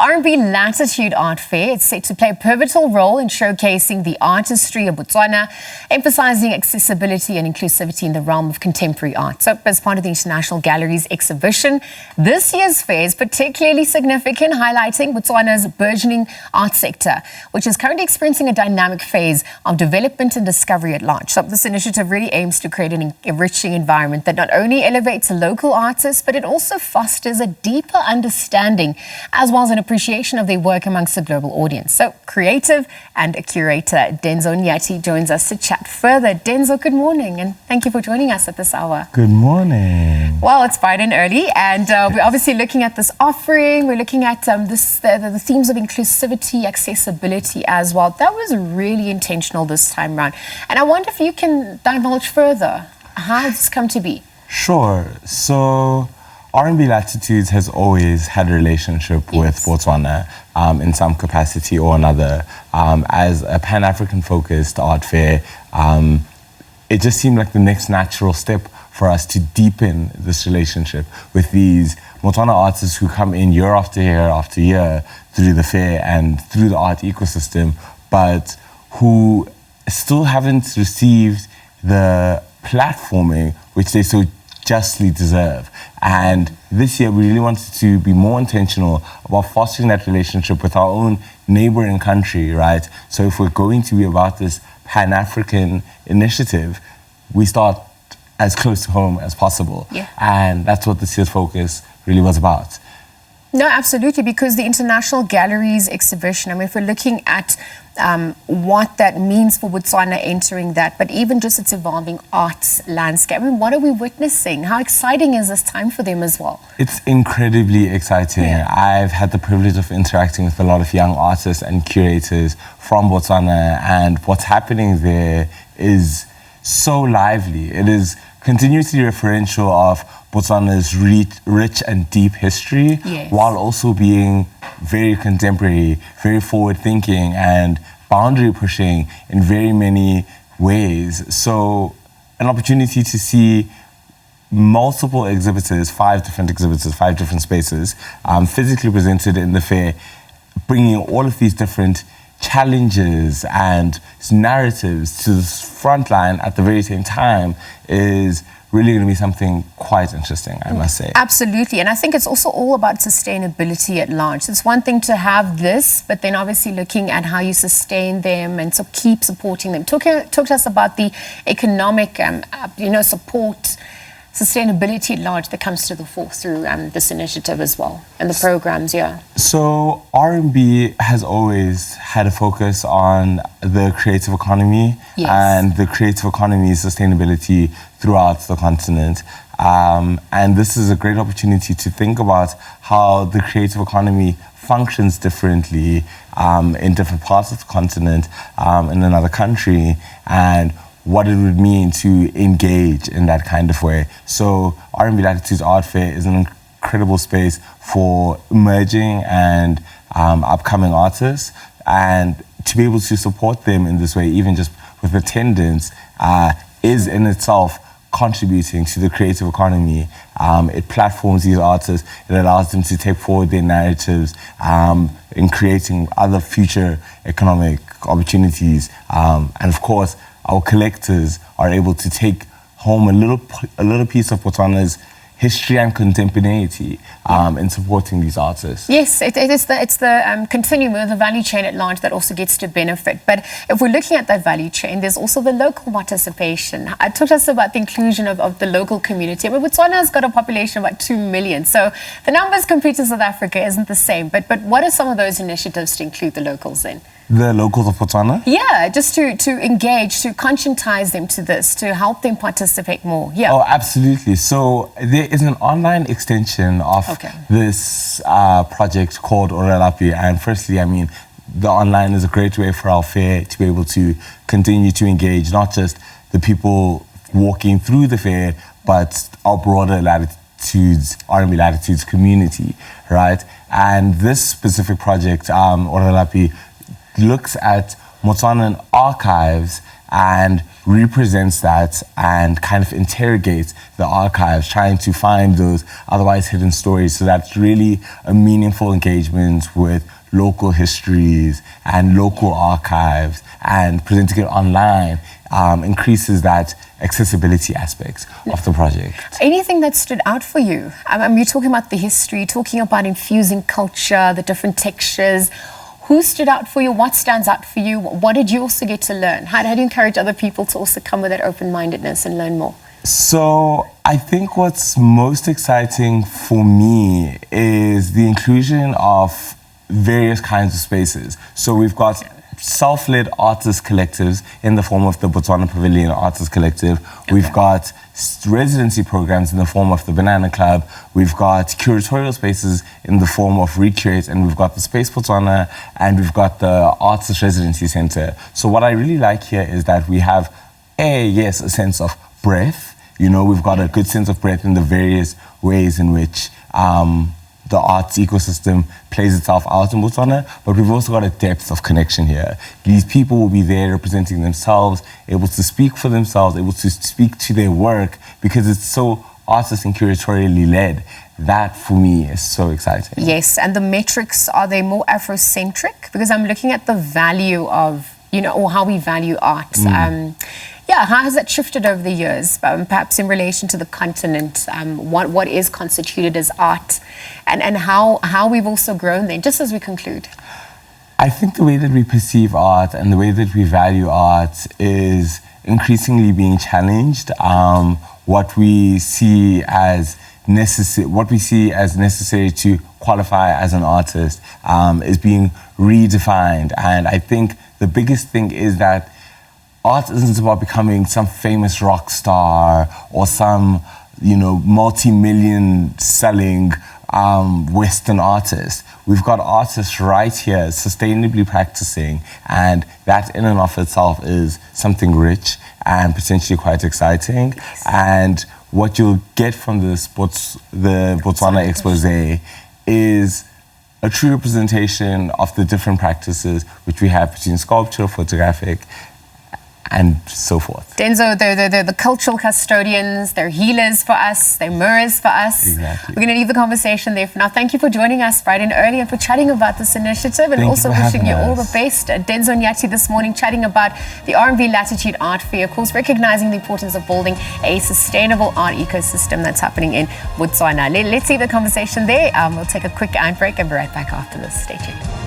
R&B Latitude Art Fair is set to play a pivotal role in showcasing the artistry of Botswana, emphasizing accessibility and inclusivity in the realm of contemporary art. So, as part of the International Gallery's exhibition, this year's fair is particularly significant, highlighting Botswana's burgeoning art sector, which is currently experiencing a dynamic phase of development and discovery at large. So, this initiative really aims to create an enriching environment that not only elevates local artists, but it also fosters a deeper understanding as well as an appreciation of their work amongst a global audience. So, creative and a curator, Denzo Nyathi, joins us to chat further. Denzo, good morning, and thank you for joining us at this hour. Good morning. Well, it's bright and early, and we're obviously looking at this offering. We're looking at the themes of inclusivity, accessibility as well. That was really intentional this time around. And I wonder if you can divulge further. How has this come to be? Sure. So, R&B Latitudes has always had a relationship with Botswana in some capacity or another. As a Pan-African focused art fair, it just seemed like the next natural step for us to deepen this relationship with these Botswana artists who come in year after year after year through the fair and through the art ecosystem, but who still haven't received the platforming which they so justly deserve. And this year we really wanted to be more intentional about fostering that relationship with our own neighboring country, right? So if we're going to be about this Pan-African initiative, we start as close to home as possible. Yeah. And that's what this year's focus really was about. No, absolutely, because the International Gallery's exhibition, I mean, if we're looking at what that means for Botswana entering that, but even just its evolving arts landscape, I mean, what are we witnessing? How exciting is this time for them as well? It's incredibly exciting. Yeah. I've had the privilege of interacting with a lot of young artists and curators from Botswana, and what's happening there is so lively. It is continuously referential of Botswana's rich and deep history, yes, while also being very contemporary, very forward-thinking and boundary-pushing in very many ways. So an opportunity to see multiple exhibitors, 5 different spaces, physically presented in the fair, bringing all of these different challenges and narratives to the front line at the very same time is really going to be something quite interesting, I must say. Absolutely, and I think it's also all about sustainability at large. It's one thing to have this, but then obviously looking at how you sustain them and so keep supporting them. Talk to us about the economic, support, sustainability at large that comes to the fore through this initiative as well, and the programs, yeah. So R&B has always had a focus on the creative economy, yes, and the creative economy's sustainability throughout the continent. And this is a great opportunity to think about how the creative economy functions differently in different parts of the continent, in another country, and what it would mean to engage in that kind of way. So R&B Latitudes Art Fair is an incredible space for emerging and upcoming artists, and to be able to support them in this way, even just with attendance, is in itself contributing to the creative economy. It platforms these artists, it allows them to take forward their narratives in creating other future economic opportunities, and of course our collectors are able to take home a little piece of Botswana's history and contemporaneity in supporting these artists. Yes, it's the continuum of the value chain at large that also gets to benefit. But if we're looking at that value chain, there's also the local participation. Talk to us about the inclusion of the local community. I mean, Botswana has got a population of about 2 million, so the numbers compared to South Africa isn't the same. But what are some of those initiatives to include the locals in? The locals of Botswana? Yeah, just to engage, to conscientize them to this, to help them participate more. Yeah. Oh, absolutely. So there is an online extension of this project called Orelapi. And firstly, I mean, the online is a great way for our fair to be able to continue to engage not just the people walking through the fair, but our broader Latitudes, R&B Latitudes community, right? And this specific project, Orelapi, looks at Botswanan archives and represents that and kind of interrogates the archives, trying to find those otherwise hidden stories. So that's really a meaningful engagement with local histories and local archives, and presenting it online increases that accessibility aspect of the project. Anything that stood out for you? You're talking about the history, talking about infusing culture, the different textures. Who stood out for you? What stands out for you? What did you also get to learn? How do you encourage other people to also come with that open-mindedness and learn more? So I think what's most exciting for me is the inclusion of various kinds of spaces. So we've got self-led artist collectives in the form of the Botswana Pavilion Artist Collective. We've got residency programs in the form of the Banana Club. We've got curatorial spaces in the form of Recreate, and we've got the Space Botswana, and we've got the Artist Residency Center. So what I really like here is that we have a sense of breadth. You know, we've got a good sense of breadth in the various ways in which the arts ecosystem plays itself out in Botswana, but we've also got a depth of connection here. These people will be there representing themselves, able to speak for themselves, able to speak to their work, because it's so artist and curatorially led. That for me is so exciting. Yes, and the metrics, are they more Afrocentric? Because I'm looking at the value of, or how we value art. How has that shifted over the years, perhaps in relation to the continent, what is constituted as art, and how we've also grown then, just as we conclude? I think the way that we perceive art and the way that we value art is increasingly being challenged. What we see as necessary to qualify as an artist is being redefined. And I think the biggest thing is that art isn't about becoming some famous rock star or some, multi-million selling Western artist. We've got artists right here sustainably practicing, and that in and of itself is something rich and potentially quite exciting. Yes. And what you'll get from the Botswana expose is a true representation of the different practices which we have between sculpture, photographic, and so forth. Denzo, they're the cultural custodians, they're healers for us, they're mirrors for us. Exactly. We're going to leave the conversation there for now. Thank you for joining us bright and early and for chatting about this initiative, and also wishing you all the best. Denzo Nyathi this morning chatting about the R&B Latitude Art Fair, of course, recognizing the importance of building a sustainable art ecosystem that's happening in Botswana. Let's leave the conversation there. We'll take a quick ad break and be right back after this. Stay tuned.